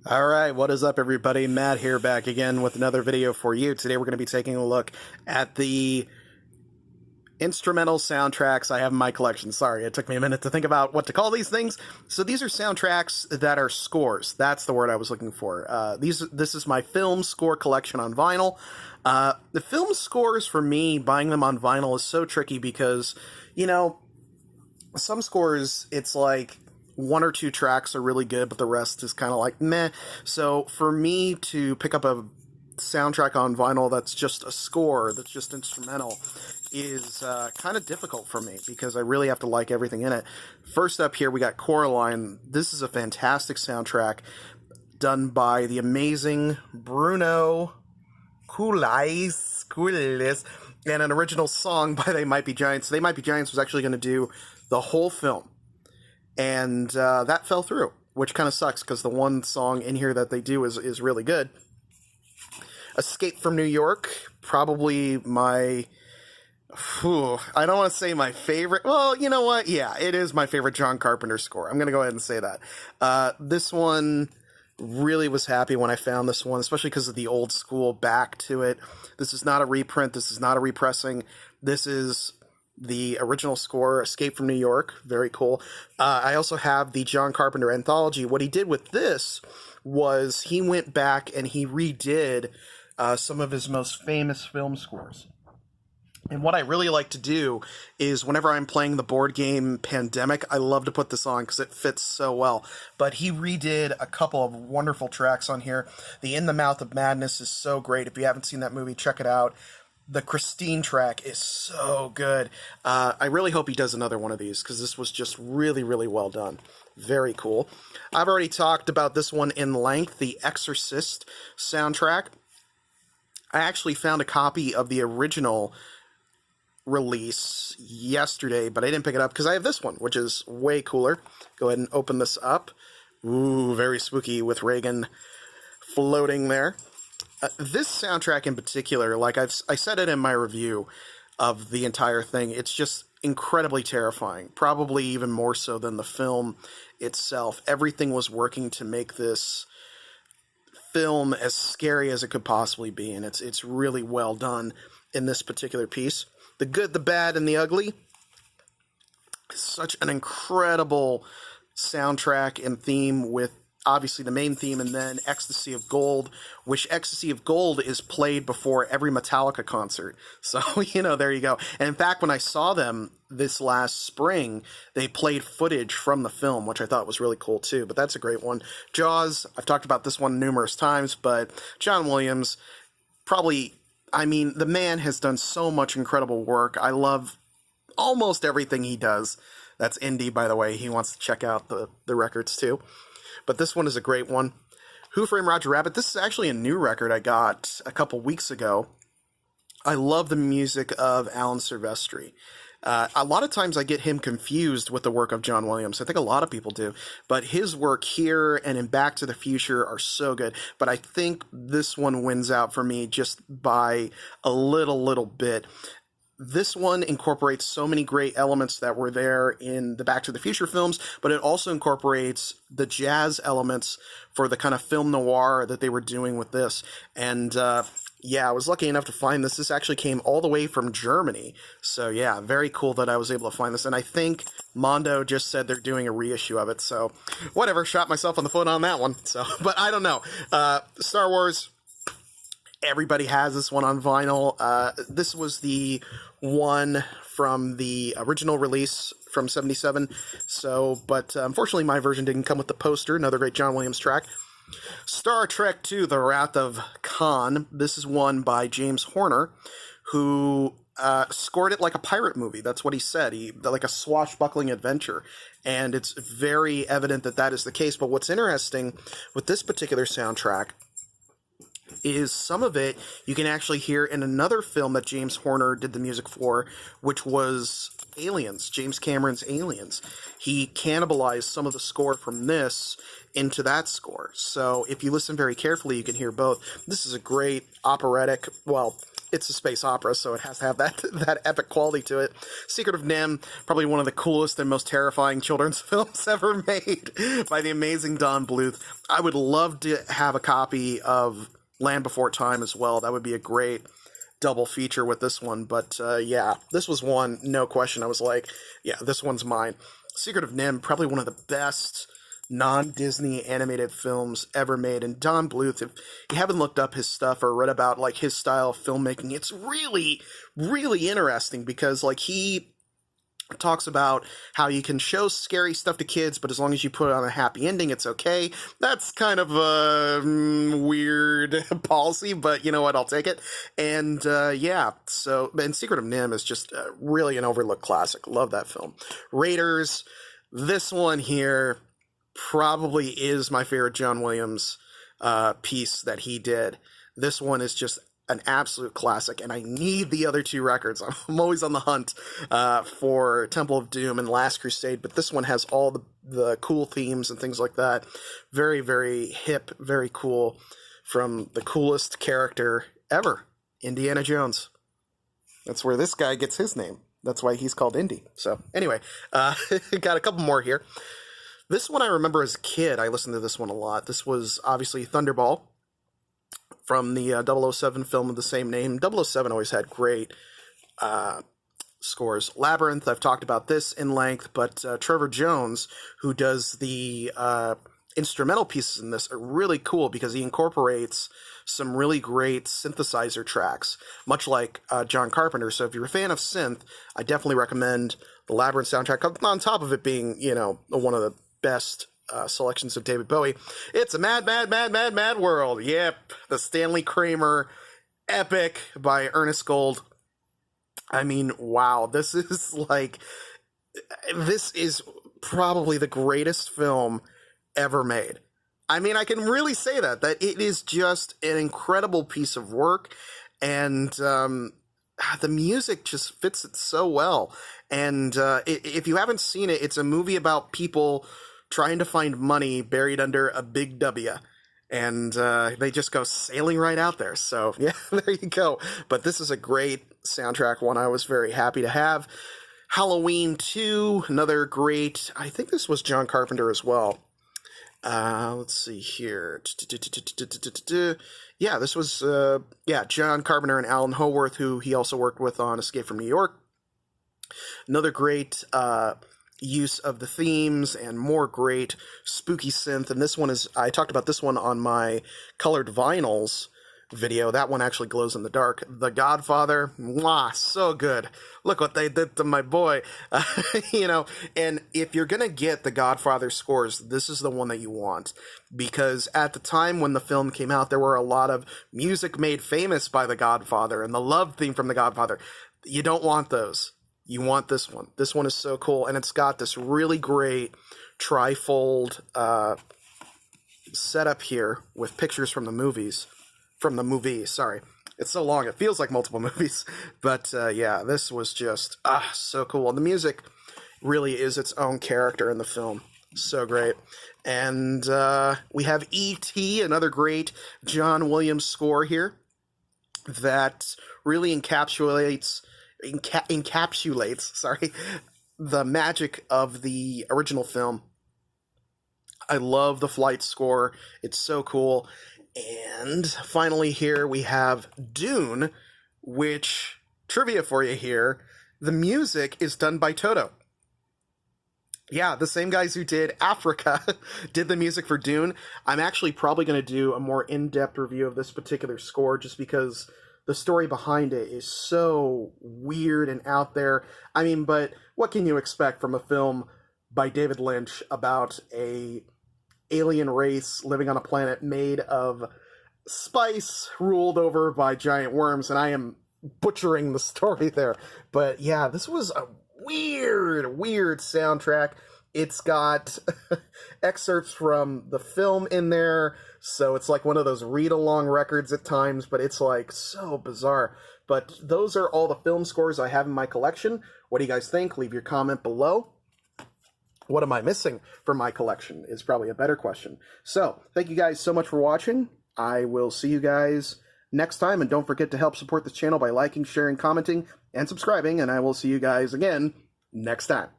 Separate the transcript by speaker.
Speaker 1: All right, what is up, everybody? Matt here, back again with another video for you. Today we're going to be taking a look at the instrumental soundtracks I have in my collection. Sorry, it took me a minute to think about what to call these things. So these are soundtracks that are scores. That's the word I was looking for. This is my film score collection on vinyl. The film scores, for me, buying them on vinyl is so tricky because, you know, some scores, it's like one or two tracks are really good, but the rest is kind of like meh. So for me to pick up a soundtrack on vinyl that's just a score, that's just instrumental, is kind of difficult for me because I really have to like everything in it. First up here, we got Coraline. This is a fantastic soundtrack done by the amazing Bruno Koulis, and an original song by They Might Be Giants. They Might Be Giants was actually going to do the whole film, and that fell through, which kind of sucks because the one song in here that they do is really good. Escape from New York, probably my... I don't want to say my favorite. Well, you know what? Yeah, it is my favorite John Carpenter score. I'm going to go ahead and say that. This one, really was happy when I found this one, especially because of the old school back to it. This is not a reprint. This is not a repressing. This is the original score, Escape from New York. Very cool. I also have the John Carpenter anthology. What he did with this was he went back and he redid some of his most famous film scores. And what I really like to do is whenever I'm playing the board game Pandemic, I love to put this on because it fits so well. But he redid a couple of wonderful tracks on here. The In the Mouth of Madness is so great. If you haven't seen that movie, check it out. The Christine track is so good. I really hope he does another one of these because this was just really, really well done. Very cool. I've already talked about this one in length, the Exorcist soundtrack. I actually found a copy of the original release yesterday, but I didn't pick it up because I have this one, which is way cooler. Go ahead and open this up. Ooh, very spooky with Reagan floating there. This soundtrack in particular, like I said it in my review of the entire thing, it's just incredibly terrifying, probably even more so than the film itself. Everything was working to make this film as scary as it could possibly be, and it's really well done in this particular piece. The Good, the Bad, and the Ugly. Such an incredible soundtrack and theme with obviously the main theme and then Ecstasy of Gold, which Ecstasy of Gold is played before every Metallica concert. So, you know, there you go. And in fact, when I saw them this last spring, they played footage from the film, which I thought was really cool too. But that's a great one. Jaws, I've talked about this one numerous times, but John Williams, probably... I mean, the man has done so much incredible work. I love almost everything he does. That's indie, by the way. He wants to check out the records, too. But this one is a great one. Who Framed Roger Rabbit? This is actually a new record I got a couple weeks ago. I love the music of Alan Silvestri. A lot of times I get him confused with the work of John Williams. I think a lot of people do. But his work here and in Back to the Future are so good. But I think this one wins out for me just by a little bit. This one incorporates so many great elements that were there in the Back to the Future films, but it also incorporates the jazz elements for the kind of film noir that they were doing with this. And yeah, I was lucky enough to find this. This actually came all the way from Germany. So yeah, very cool that I was able to find this. And I think Mondo just said they're doing a reissue of it. So whatever, shot myself on the foot on that one. So, but I don't know. Star Wars, everybody has this one on vinyl. This was the one from the original release from 77. So, but unfortunately my version didn't come with the poster. Another great John Williams track. Star Trek II, The Wrath of Khan. This is one by James Horner, who scored it like a pirate movie. That's what he said. Like a swashbuckling adventure. And it's very evident that that is the case. But what's interesting with this particular soundtrack is some of it you can actually hear in another film that James Horner did the music for, which was Aliens, James Cameron's Aliens. He cannibalized some of the score from this into that score. So if you listen very carefully, you can hear both. This is a great operatic, well, it's a space opera, so it has to have that that epic quality to it. Secret of NIMH, probably one of the coolest and most terrifying children's films ever made by the amazing Don Bluth. I would love to have a copy of Land Before Time as well. That would be a great double feature with this one. But yeah, this was one, no question. I was like, yeah, this one's mine. Secret of NIMH, probably one of the best non-Disney animated films ever made. And Don Bluth, if you haven't looked up his stuff or read about like his style of filmmaking, it's really, really interesting because like he talks about how you can show scary stuff to kids, but as long as you put it on a happy ending, it's okay. That's kind of a weird policy, but you know what? I'll take it. And yeah, so, and Secret of NIMH is just really an overlooked classic. Love that film. Raiders, this one here probably is my favorite John Williams piece that he did. This one is just an absolute classic, and I need the other two records. I'm always on the hunt for Temple of Doom and Last Crusade, but this one has all the cool themes and things like that. Very, very hip, very cool, from the coolest character ever, Indiana Jones. That's where this guy gets his name. That's why he's called Indy. So anyway, got a couple more here. This one I remember as a kid. I listened to this one a lot. This was obviously Thunderball from the 007 film of the same name. 007 always had great scores. Labyrinth, I've talked about this in length, but Trevor Jones, who does the instrumental pieces in this, are really cool because he incorporates some really great synthesizer tracks, much like John Carpenter. So if you're a fan of synth, I definitely recommend the Labyrinth soundtrack, on top of it being, you know, one of the best selections of David Bowie. It's a mad, mad, mad, mad, mad world. Yep, the Stanley Kramer epic by Ernest Gold. I mean, wow, this is probably the greatest film ever made. I mean, I can really say that it is just an incredible piece of work, and the music just fits it so well. And if you haven't seen it, it's a movie about people trying to find money buried under a big W. And they just go sailing right out there. So, yeah, there you go. But this is a great soundtrack, one I was very happy to have. Halloween 2, another great, I think this was John Carpenter as well. Let's see here. Yeah, this was, John Carpenter and Alan Howarth, who he also worked with on Escape from New York. Another great use of the themes and more great spooky synth. And this one is, I talked about this one on my colored vinyls video. That one actually glows in the dark. The Godfather, mwah, so good. Look what they did to my boy. You know, and if you're gonna get the Godfather scores, this is the one that you want, because at the time when the film came out, there were a lot of music made famous by the Godfather and the love theme from the Godfather. You don't want those. You want this one. This one is so cool, and it's got this really great trifold setup here with pictures from the movies. From the movie, sorry. It's so long, it feels like multiple movies. But yeah, this was just so cool. And the music really is its own character in the film. So great. And we have E.T., another great John Williams score here that really encapsulates the magic of the original film. I love the flight score. It's so cool. And finally here we have Dune, which, trivia for you here, the music is done by Toto. Yeah, the same guys who did Africa did the music for Dune. I'm actually probably going to do a more in-depth review of this particular score just because the story behind it is so weird and out there. I mean, but what can you expect from a film by David Lynch about a alien race living on a planet made of spice ruled over by giant worms? And I am butchering the story there. But yeah, this was a weird soundtrack. It's got excerpts from the film in there, so it's like one of those read-along records at times, but it's like so bizarre. But those are all the film scores I have in my collection. What do you guys think? Leave your comment below. What am I missing from my collection is probably a better question. So, thank you guys so much for watching. I will see you guys next time. And don't forget to help support this channel by liking, sharing, commenting, and subscribing. And I will see you guys again next time.